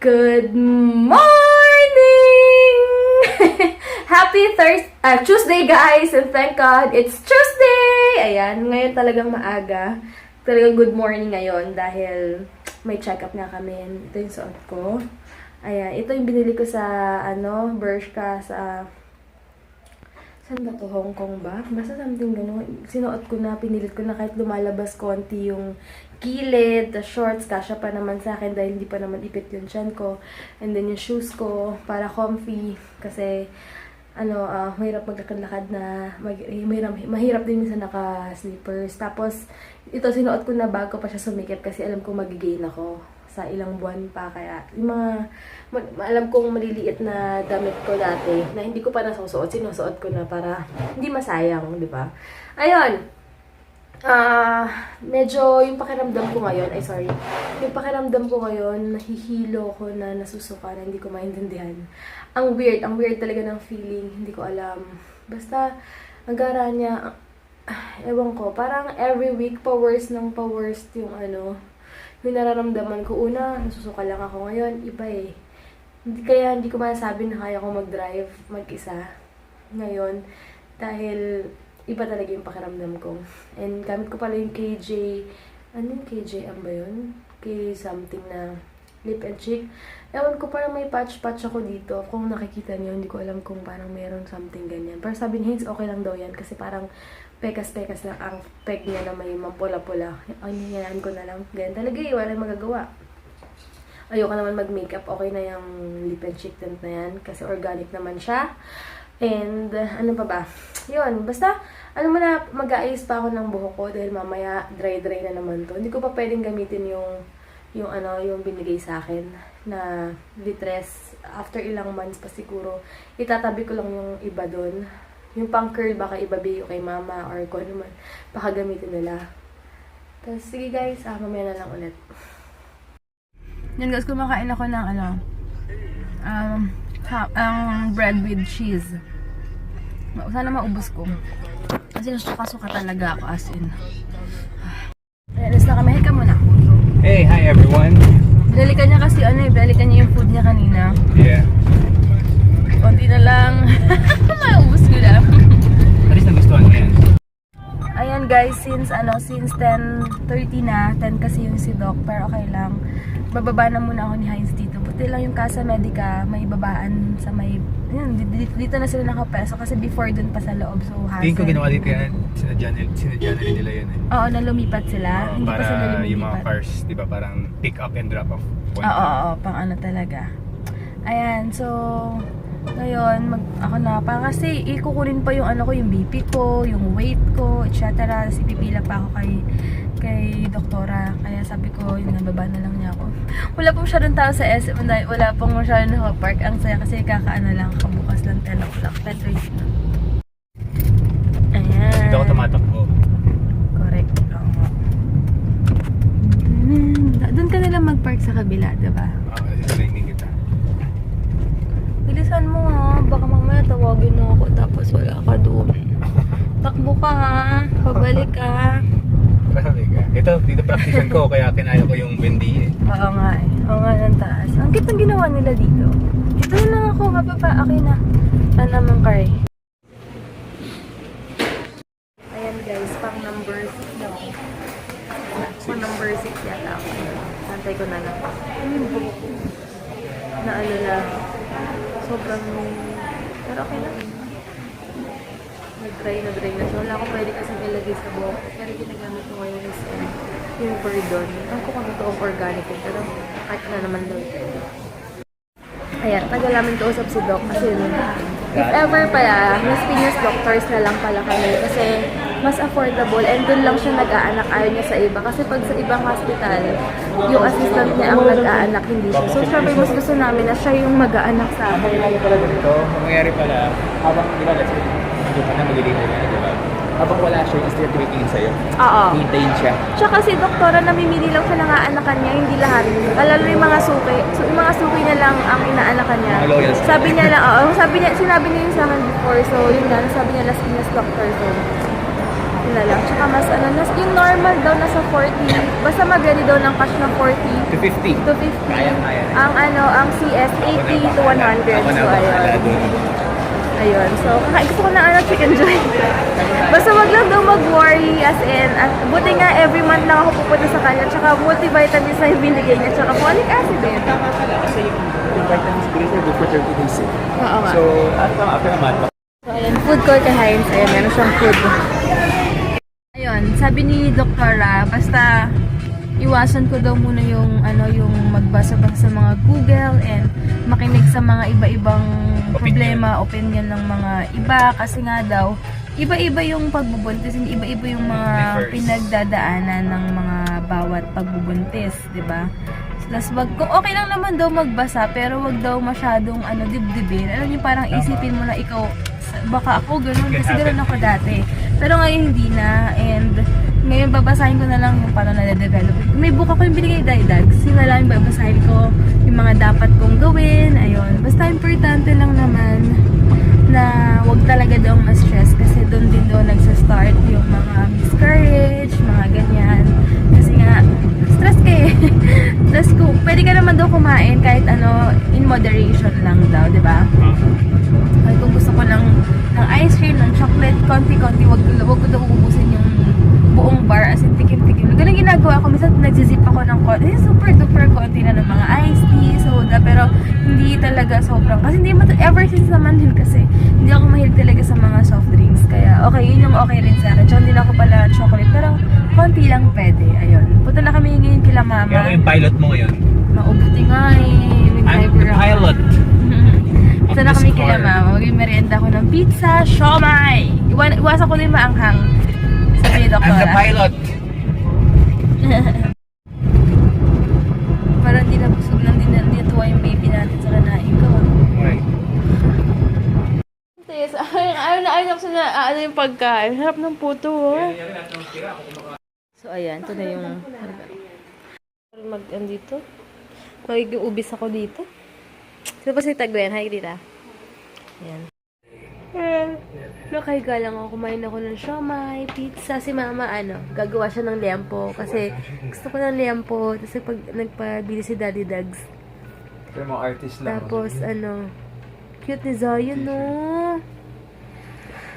Good morning! Happy Tuesday guys! And thank God, it's Tuesday! Ayan, ngayon talagang maaga. Talagang good morning ngayon dahil may check-up nga kami. Ito yung suot ko. Ayan, ito yung binili ko sa, Bershka, sa... Saan ba to? Hong Kong ba? Basta something gano'n. Sinuot ko na, pinilit ko na kahit lumalabas konti yung kilid, the shorts, kasya pa naman sa akin dahil hindi pa naman ipit yung tiyan ko. And then yung shoes ko, para comfy. Kasi, mahirap maglakan-lakad na, mahirap din minsan naka-slippers. Tapos, ito sinuot ko na bago pa siya sumikip kasi alam ko magigain ako sa ilang buwan pa. Kaya, yung mga, alam kong maliliit na damit ko dati, na hindi ko pa nasusuot, sinusuot ko na para hindi masayang, di ba? Ayun! Medyo yung pakiramdam ko ngayon, yung pakiramdam ko ngayon, nahihilo ko na nasusuka na hindi ko maintindihan. Ang weird talaga ng feeling, hindi ko alam. Basta, ang gara niya, ewan ko, parang every week pa-worst yung yung nararamdaman ko. Una, nasusuka lang ako ngayon, iba eh. Kaya hindi ko masasabi na kaya ko mag-drive mag-isa ngayon dahil iba talaga yung pakiramdam ko. And gamit ko pala yung KJ, ba yun? K-something na lip and cheek. Ewan ko, parang may patch ako dito. Kung nakikita niyo, hindi ko alam kung parang meron something ganyan. Pero sabi ni Haynes, okay lang daw yan kasi parang pekas-pekas lang ang peg niya na may mampula-pula. Hinayaan ko na lang. Ganyan talaga eh, wala magagawa. Ayoko naman mag-makeup, okay na yung lip and cheek tint na yan kasi organic naman siya. And, ano pa ba? Yun, basta, mo na, mag-aayos pa ako ng buhok ko dahil mamaya dry na naman to. Hindi ko pa pwedeng gamitin yung binigay sa akin na litres. After ilang months pa siguro, itatabi ko lang yung iba doon. Yung pang curl, baka ibabi kay mama or kung ano man, baka gamitin nila. Tapos, sige guys, mamaya na lang ulit. Yan guys, kumakain ako ng bread with cheese. Sana maubos ko. Kasi nasuka-suka talaga ako as in. Ayan, alis na kami. Hi ka muna. Hey, hi everyone. Binalikan niya kasi binalikan niya yung food niya kanina. Yeah. Konti na lang. Maubos ko na. At least nagustuhan mo yan. Ayan guys, since 10:30 na, 10 kasi yung si Doc, pero okay lang. Bababa na muna ako ni Heinz dito. Buti lang yung Casa Medica, may babaan sa may... Ayan, dito na sila nakapeso kasi before dun pa sa loob. So, hassle. Tingin ko ginawa dito yan. Sinadya na rin nila yan eh. Oo, na lumipat sila. Hindi pa sila lumipat. Yung mga cars, di ba, parang pick up and drop off point. Oo, pang talaga. Ayan, so... Ngayon, ako na pa kasi ikukunin pa yung yung BP ko, yung weight ko, etc. Tapos ipipila pa ako kay doktora. Kaya sabi ko, yun nga, baba na lang niya ako. Wala pong masyadong tao sa SM, wala pong masyadong nakapark. Ang saya kasi lang, kabukas lang 10 o'clock, 10:30 na. Ayan. Dito ako tumatakbo. Correct. Doon ka nalang mag-park sa kabila, diba? Oo, narinig kita. Bilisan mo ha, baka mamaya tawagin mo ako tapos wala ka doon. Takbo ka ha, pabalik ka. Grabe ka. Ito, dito practicean ko, kaya kinaya ko yung bendi eh. Oo nga eh, oo nga ng taas. Ang cute ang ginawa nila dito. Dito na lang ako, mababa, okay na. Tanamang car eh. Ayan guys, pang number 6 na ako. Pang number 6 yata ako. Santay ko na lang. Na sobrang, pero okay na. Nag-dry na siya. Wala ko pwede kasing ilagay sa buhok. Pero ginagamit ko ngayon is yung Verdon. Ang ko kung totoong organic yun. Pero kahit na naman daw ito. Ayan, tagal namin kausap si Doc. Kasi if ever pala, Miss Piñas Doctors na lang pala kami. Kasi mas affordable and dun lang siya nag-aanak. Ayaw niya sa iba. Kasi pag sa ibang hospital, yung assistant niya ang nag-aanak, hindi siya. So, syempre, mas gusto namin na siya yung mag-aanak sa akin. Ito, mangyayari pala, habang, di ba, let's say, hindi pa na mag-deliver na, di ba? Habang wala siya, yung still tumitingin sa'yo. Oo. Hintayin siya. Tsaka si doktora, namimili lang siya ng aanakan niya, hindi lahat. Lalo yung mga suki. So, yung mga suki niya lang ang inaanakan niya. Sabi niya lang, sinabi niya yun sa akin before. So, yun nga, sabi niya, Las Piñas Doctor. So, Yun na lang. Tsaka mas ano, yung normal daw nasa 40. Basta mag-ready daw ng cash na 40 To 50. to 50. Kaya na. Ang ano, ang CS 80 to 100. Ako na So, bahala ayun. dun. Ayun. So, gusto ko na ano, chicken joy. Basta wag lang daw mag-worry as in. At buti nga every month lang ako pupunta sa kanya. Tsaka multivitamins na yung binigay niya. Tsaka folic acid din. Tama ka lang kasi yung vitamins ko are good for 30 days. Oo nga. So, after a month, So, ayun, food court kay Heinz. Ayun, meron siyang food. Ayun, sabi ni Doktora, basta iwasan ko daw muna yung ano, yung magbasa-basa sa mga Google and makinig sa mga iba-ibang problema, opinion ng mga iba kasi nga daw iba-iba yung pagbubuntis, and iba-iba yung mga pinagdadaanan ng mga bawat pagbubuntis, 'di ba? Plus, kung okay lang naman daw magbasa, pero wag daw masyadong ano, dibdibin. Alam niyo, parang isipin mo na ikaw, baka ako ganun, kasi ganun ako dati. Pero ngayon hindi na, and ngayon babasahin ko na lang yung paano na-develop. May book ako yung binigay Didags, yun na lang yung babasahin ko, yung mga dapat kong gawin, ayun. Basta importante lang naman na wag talaga daw ma-stress kasi doon din daw nagsa-start yung mga miscarriage, mga ganyan. Kasi nga, stress ka eh. Stress ko, pwede ka naman daw kumain kahit ano, in moderation lang daw, di ba? Ay, kung gusto ko ng ice cream, ng chocolate, konti-konti, wag ko daw ubusin yung buong bar, as in tikim-tikim. Ganun ginagawa ko, minsan nagsisip ako ng konti, super duper konti na ng mga iced tea, soda, pero hindi talaga sobrang, kasi hindi ever since naman din kasi, hindi ako mahilig talaga sa mga soft drinks, kaya okay, yun yung okay rin sa akin. Tsaka hindi na ako pala chocolate, pero konti lang pwede, ayun. Punta na kami ngayon kila mama. kaya yung pilot mo ngayon. Maubuti nga eh. I'm the pilot. Punta na kami kila mama. Mag-merienda ako ng pizza, siomay. Iwasan ko din maanghang. Sabi ni I'm the Doktora. pilot. Parang hindi na busog lang, hindi natuwa yung baby natin sa kanain ko. Right. Ayaw na ano yung pagkain. Harap ng puto, oh. So, ayan. Ito na yung andito. Magiging ubis ako dito. Sino pa si Tagwen? Hi, Grita. Ayan. Nakahiga lang ako. Kumain ako ng siomay, pizza. Si mama, gagawa siya ng liempo. Kasi gusto ko ng liempo. Kasi pag nagpabili si Daddy Dags. Pero mga artist lang. Tapos, cute ni Zion, no?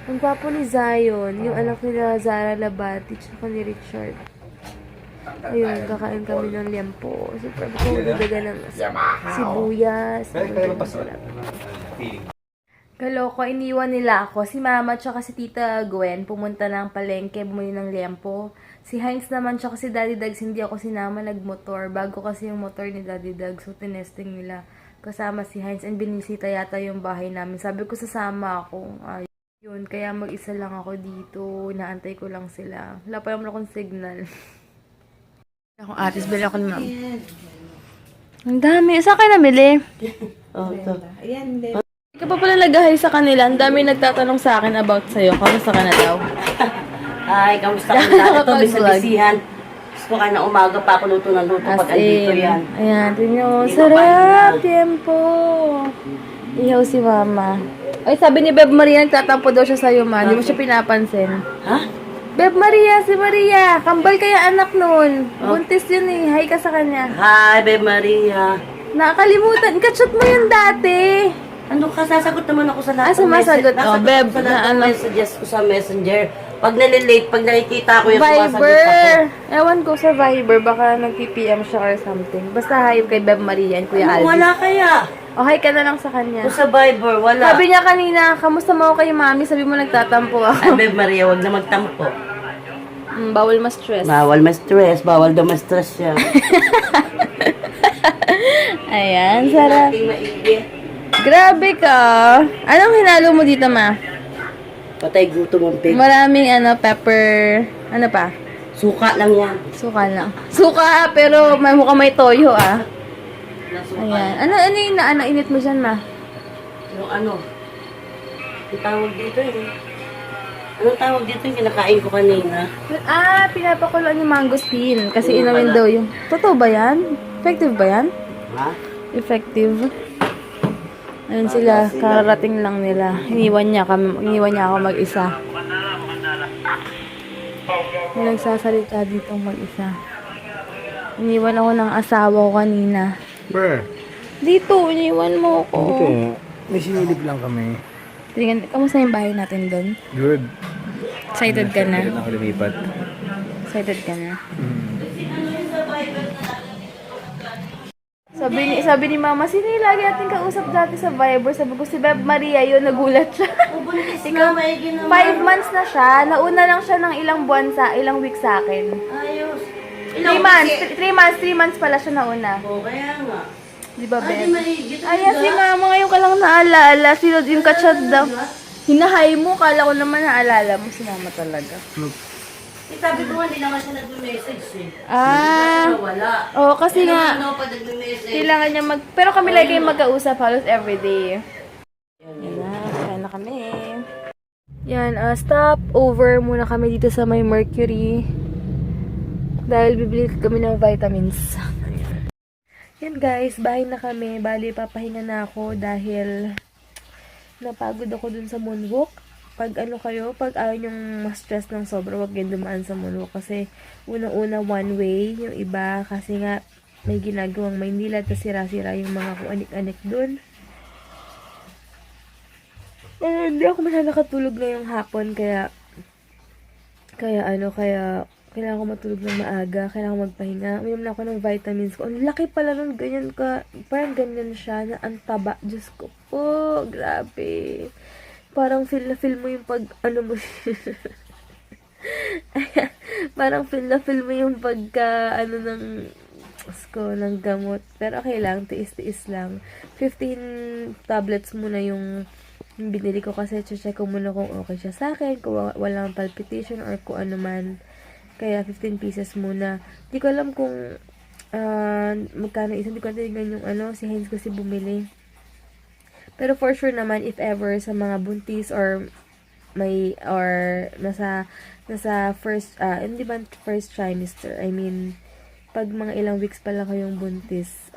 Ang gwapo ni Zion. Yung anak nila, Zara Labati, tsaka ni Richard. Ayun, kakain kami ng liempo. Super ko, didaga ng sibuyas. Galoko, iniwan nila ako. Si mama tsaka si tita Gwen pumunta ng palengke, bumili ng liempo. Si Heinz naman tsaka si Daddy Dags, hindi ako sinama, nagmotor. Bago kasi yung motor ni Daddy Dags, so tinesting nila. Kasama si Heinz and binisita yata yung bahay namin. Sabi ko sasama ako. Yun, kaya mag-isa lang ako dito. Inaantay ko lang sila. Wala pa naman akong signal. Akong atis, bili ako ni ma'am. Ang dami. Saan kayo namili? Oh, ito. Ayan, din. Ikaw pa pala nag-hi sa kanila. Ang dami nagtatanong sa akin about sa'yo. Kamusta ka na daw? Ay, kamusta ka na? Ito, bisabisihan. Gusto ka na umaga pa ako luto ng luto pag andito yan. Ayan, tingnan mo. Hindi ko Sarap, pa tiempo. Ihaw si mama. Ay, sabi ni Beb Maria, nagtatampo daw siya sa'yo, ma. Hindi mo siya pinapansin. Ha? Beb Maria, si Maria. Kambal kaya anak nun. Buntis yun eh. Hi ka sa kanya. Hi, Bebe Maria. Nakakalimutan. Kachat mo yun dati. Ano ka? Sasagot naman ako sa lahat ng sumasagot. message. Oh, Beb, Sa lahat na ng messages ko sa messenger. Pag nalilate, pag nakikita ko yung sumasagot ako. Viber. Ewan ko sa Viber. Baka nag-PPM siya or something. Basta hi kay Beb Maria and Kuya Ano, Alvis. wala kaya? O, hi ka na lang sa kanya. Kung sa Viber, wala. Sabi niya kanina, kamusta mo ako kay mami? Sabi mo nagtatampo ako. Ay, Bebe Maria, wag na magtampo. Bawal ma-stress. Bawal ma-stress. Bawal daw ma-stress siya. Ayan, sarap. Ating maigi. Grabe ka. Anong hinalo mo dito, ma? Patay gutom ang pig. Maraming pepper. Ano pa? Suka lang yan. Suka lang. Suka, pero may mukhang may toyo, ah. Suka. Ayan. Ano yung init mo dyan, ma? Yung ano? Yung tawag dito eh. Anong tawag dito yung kinakain ko kanina? Pinapakuloan yung mangosteen. Kasi inawin daw yung... Totoo ba yan? Effective ba yan? Ha? Effective. Ayun sila, kararating lang nila. Iniwan niya ako mag-isa. May nagsasalita dito mag-isa. Iniwan ako ng asawa ko kanina. Where? Dito, iniwan mo ako. May sinilip lang kami. Tingnan, kamusta yung bahay natin doon? Good. Excited ka na? Excited ako lumipat. Excited ka na? Sabi ni Mama, sino yung lagi natin kausap dati sa Viber? Sabi ko, si Beb Maria yun, nagulat siya. Ikaw, maigi naman. 5 months na siya. Nauna lang siya ng ilang weeks sa akin. Ayos. 3 months pala siya nauna. O, kaya nga. Di ba, Ay, Beb? maigi talaga. Ayan, si Mama ngayon ka lang naalala. Sino yung kachat daw? Hinahay mo, kala ko naman naalala mo si Mama talaga. Sabi ko nga, hindi naman siya nag-message eh. Ah, Wala. oo, kasi nga, Ano pa nag-message? kailangan niya pero kami lagi kayo magkausap halos everyday. Yan na, kaya na kami. Yan, stop over muna kami dito sa may Mercury. Dahil bibili kami ng vitamins. Yan guys, bahay na kami. Bali, papahinga na ako dahil napagod ako dun sa moonwalk. Pag pag ayaw nyong ma-stress ng sobra, wag kayo dumaan sa moonwalk. Kasi unang-una one way, yung iba, kasi nga may ginagawang Maynila, tapos sira-sira yung mga kuanik-anik dun. Hindi ako masyadong nakatulog ngayong hapon, kaya kailangan ko matulog ng maaga, kailangan ko magpahinga. Uminom na ako ng vitamins ko. Ang laki pala nun, ganyan ka, parang ganyan siya, na ang taba. Diyos ko po, grabe. Parang feel mo yung pag, parang feel mo yung pagka, ng gamot. Pero okay lang, tiis-tiis lang. 15 tablets muna yung binili ko kasi check ko muna kung okay siya sa akin, kung walang palpitation or kung ano man. Kaya 15 pieces muna. Hindi ko alam kung magkano isa. Hindi ko tinignan yung si Heinz kasi bumili. Pero for sure naman, if ever sa mga buntis or nasa hindi ba first trimester, I mean, pag mga ilang weeks pa lang kayong buntis,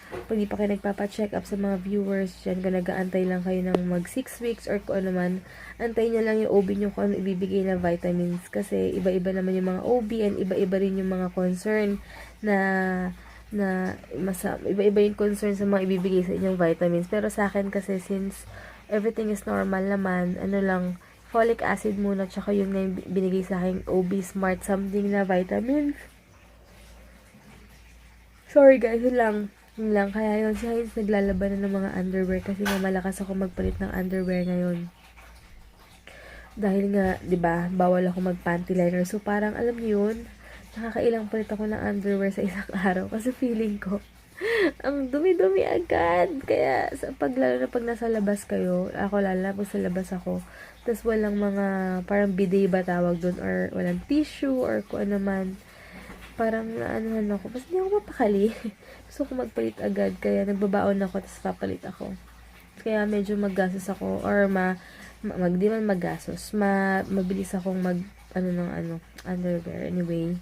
pag di pa kayo nagpapa-check up sa mga viewers dyan, kung nag-aantay lang kayo ng mag 6 weeks or kung ano man, antayin nyo lang yung OB nyo kung ano ibibigay na vitamins. Kasi iba-iba naman yung mga OB and iba-iba rin yung mga concern iba-iba yung concern sa mga ibibigay sa inyong vitamins. Pero sa akin kasi, since everything is normal naman, folic acid muna, tsaka yun nga yung binigay sa akin, OB Smart something na vitamins. Sorry guys, yun lang. Kaya yun, si Heinz naglalaban na ng mga underwear kasi nga malakas ako magpalit ng underwear ngayon. Dahil nga, 'di ba, bawal ako mag-panty liner. So parang alam niyo yun, nakakailang palit ako ng underwear sa isang araw kasi feeling ko ang dumi-dumi agad. Kaya lalo na pag nasa labas kayo, ako lalo pag sa labas ako, tapos walang mga parang bidet ba tawag doon, or walang tissue or kung ano man, parang naanuhan ako. Basta hindi ako mapakali. Gusto ko magpalit agad. Kaya nagbabaon ako, tapos papalit ako. Kaya medyo maggastos ako. Or di man maggastos. Mabilis akong underwear. Anyway,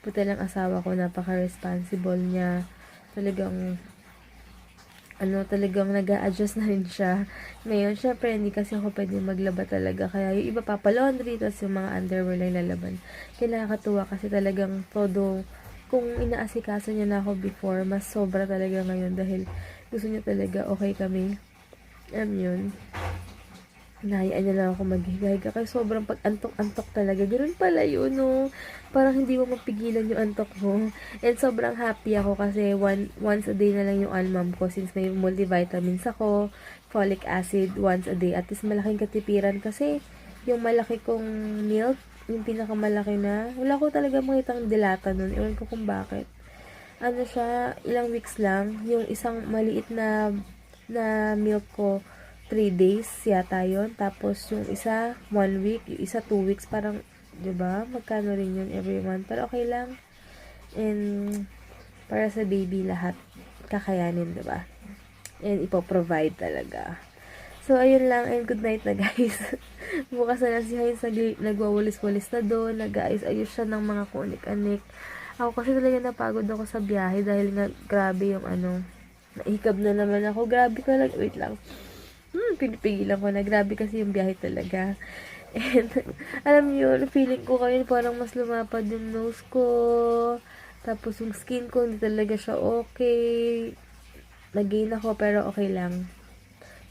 puti lang asawa ko. Napaka-responsible niya. Talagang nag-a-adjust na rin siya. Ngayon, syempre, hindi kasi ako pwede maglaba talaga. Kaya yung iba papalaundry, tapos yung mga underwear lang lalaban. Kaya nakakatuwa kasi talagang todo, kung inaasikaso niya na ako before, mas sobra talaga ngayon dahil gusto niya talaga okay kami. Yun. Nahayaan niya lang ako maghiga-higa kasi sobrang pag-antok-antok talaga. Ganun pala yun, no? Parang hindi mo mapigilan yung antok mo. And sobrang happy ako kasi once a day na lang yung almam ko since may multivitamins ako, folic acid once a day. At least malaking katipiran kasi yung malaki kong milk, yung pinakamalaki na, wala ko talaga makitang dilata nun. Ewan ko kung bakit. Ilang weeks lang. Yung isang maliit na milk ko, 3 days yata yun. Tapos yung isa 1 week, yung isa 2 weeks, parang 'di ba? Magkano rin yun every month, pero okay lang. And para sa baby lahat kakayanin, 'di ba? And ipo-provide talaga. So ayun lang, and good night na guys. Bukas na si Heinz nagwawalis-walis na doon, nag-aayos-ayos siya ng mga kunik-anik. Ako kasi talaga napagod ako sa biyahe dahil nga grabe yung nahikab na naman ako. Grabe ko lang, wait lang. Pinipigilan ko na. Grabe kasi yung biyahe talaga. And, alam niyo yun, feeling ko kayo parang mas lumapad yung nose ko. Tapos yung skin ko, hindi talaga siya okay. Nag-gain ako, pero okay lang.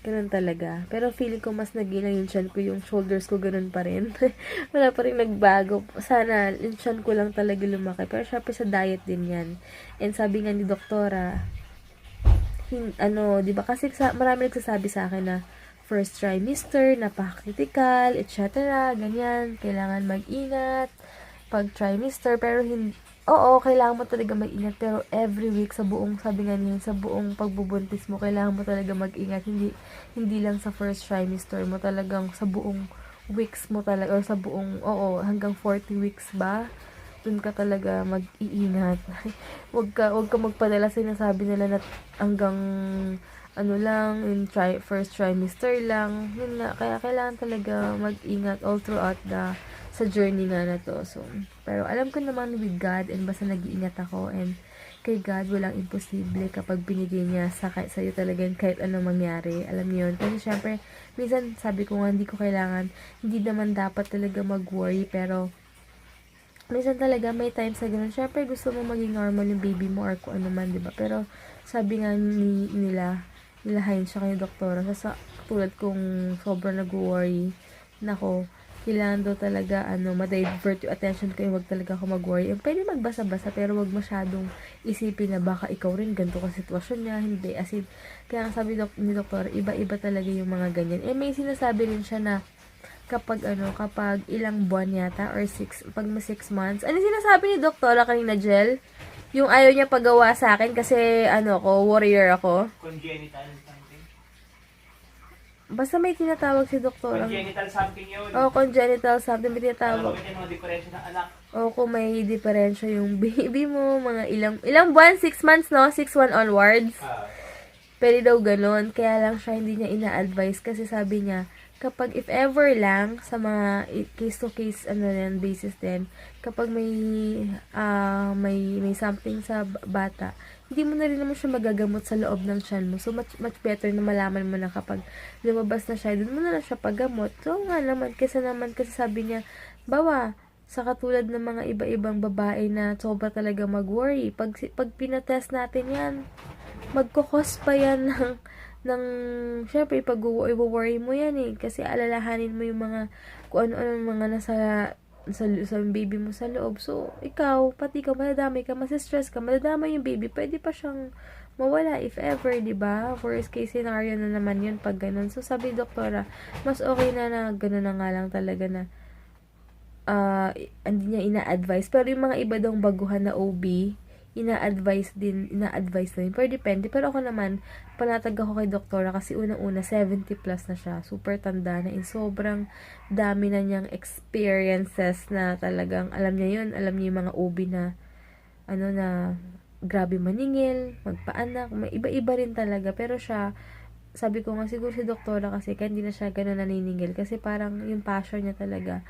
Ganun talaga. Pero feeling ko mas nag-gain lang yung chan ko, yung shoulders ko ganun pa rin. Wala pa rin nagbago. Sana, yung chan ko lang talaga lumaki. Pero syempre sa diet din yan. And sabi nga ni doktora, di ba kasi marami nagsasabi sa akin na first trimester, napaka-critical, etc. Ganyan, kailangan mag-ingat pag trimester, pero oo, kailangan mo talaga mag-ingat, pero every week sa buong, sabi nga niya, sa buong pagbubuntis mo, kailangan mo talaga mag-ingat, hindi lang sa first trimester mo, talagang sa buong weeks mo talaga, or sa buong, hanggang 40 weeks ba, dun ka talaga mag-iingat. wag ka magpadala sa sinasabi nila na hanggang lang, in first trimester lang. Yun nga, kaya kailangan talaga mag-ingat all throughout sa journey nga na to. So, pero alam ko naman with God, and basta nag-iingat ako, and kay God, walang imposible kapag binigay niya sa'yo talaga kahit ano mangyari. Alam niyo yun. Kasi syempre, minsan sabi ko nga, hindi ko kailangan, hindi naman dapat talaga mag-worry, pero minsan talaga may times na ganun. Syempre, gusto mo maging normal yung baby mo or kung ano man, diba? Pero, sabi nga nila Heinz siya kay doktora, tulad kong sobrang nag-worry, nako, kailangan daw talaga, ma-divert yung attention ko, wag talaga ako mag-worry. Pwede magbasa-basa, pero wag masyadong isipin na baka ikaw rin ganito ka sitwasyon niya, hindi. As in, kaya sabi ni doktor, iba-iba talaga yung mga ganyan. May sinasabi rin siya na, kapag ilang buwan yata, or 6 months. Ano sinasabi ni doktora kanina, Jel? Yung ayaw niya pagawa sa akin kasi, warrior ako. Congenital something. Basta may tinatawag si doktora. Congenital something yun. Congenital something. May tinatawag. Bakit yung mga diferensya ng anak? Kung may diferensya yung baby mo, mga ilang buwan, 6 months, no? 6 onwards. Pwede daw ganun. Kaya lang siya hindi niya ina-advise kasi sabi niya, kapag if ever lang, sa mga case-to-case, basis din, kapag may something sa bata, hindi mo na rin naman siya magagamot sa loob ng tiyan mo. So, much better na malaman mo na kapag lumabas na siya, doon mo na lang siya paggamot. So, nga naman, kasi sabi niya, sa katulad ng mga iba-ibang babae na sobra talaga mag-worry, pag pinatest natin yan, magkukos pa yan syempre, i-worry mo yan kasi alalahanin mo yung mga, kung ano-ano mga nasa baby mo sa loob. So, pati ikaw, madadamay ka, masistress ka, madadamay yung baby, pwede pa siyang mawala if ever, diba? Worst case scenario na naman yun pag ganun. So, sabi doktora, mas okay na ganun na nga lang talaga na hindi niya ina-advise. Pero yung mga iba daw baguhan na OB, ina-advise din. Pero depende. Pero ako naman, panatag ako kay doktora kasi unang-una, 70 plus na siya. Super tanda na. Sobrang dami na niyang experiences na talagang, alam niya yun. Alam niya yung mga OB na, na grabe maningil, magpaanak. May iba-iba rin talaga. Pero siya, sabi ko nga, siguro si doktora kasi, kaya hindi na siya ganun naniningil. Kasi parang yung passion niya talaga.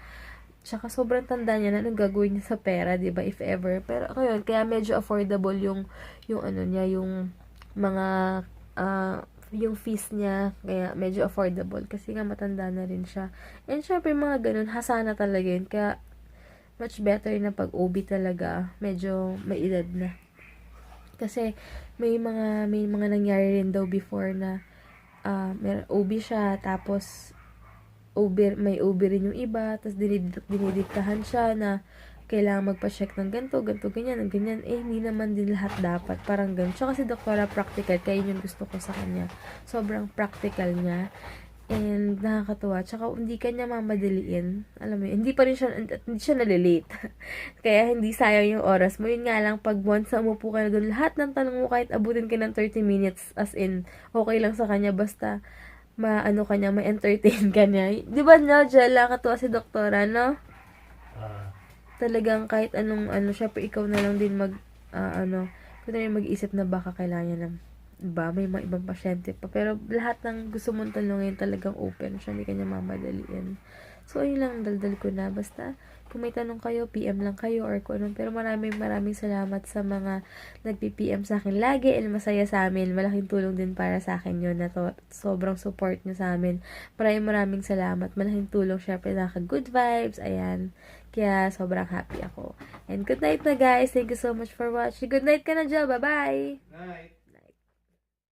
Tsaka sobrang tanda niya na anong gagawin niya sa pera, 'di ba, if ever. Pero ngayon, kaya medyo affordable yung niya, yung mga yung fees niya, kaya medyo affordable kasi nga matanda na rin siya. And syempre mga ganun, hasana talaga yun. Kaya much better na pag OB talaga, medyo may edad na. Kasi may mga nangyari rin daw before na may OB siya, tapos may OB rin yung iba, tapos dinidiktahan siya na kailangan magpa-check ng ganito, ganyan. Hindi naman din lahat dapat. Parang ganun. Siya kasi doktora practical, kaya yun yung gusto ko sa kanya. Sobrang practical niya. And nakakatuwa. Tsaka hindi kanya mamadaliin. Alam mo yun, hindi siya nalilate. Kaya hindi sayang yung oras mo. Yun nga lang, pag once na umupo ka na doon, lahat ng tanong mo, kahit abutin ka ng 30 minutes, as in, okay lang sa kanya, basta ma-entertain ka niya. Di ba, Jella, katuwa si doktora, no? Talagang kahit anong, syempre ikaw na lang din kung na mag-isip na baka kailangan niya ng, diba, may mga ibang pasyente pa. Pero lahat ng gusto mong tanongin talagang open siya, hindi kanya mamadaliin. So, ayun lang, daldal ko na. Basta, kung may tanong kayo, PM lang kayo or kung ano. Pero maraming salamat sa mga nagpi-PM sa akin lagi and masaya sa amin. Malaking tulong din para sa akin yun na to. Sobrang support nyo sa amin. Maraming salamat. Malaking tulong syempre good vibes. Ayan. Kaya sobrang happy ako. And good night na guys. Thank you so much for watching. Good night ka na, Jo. Bye-bye! Night!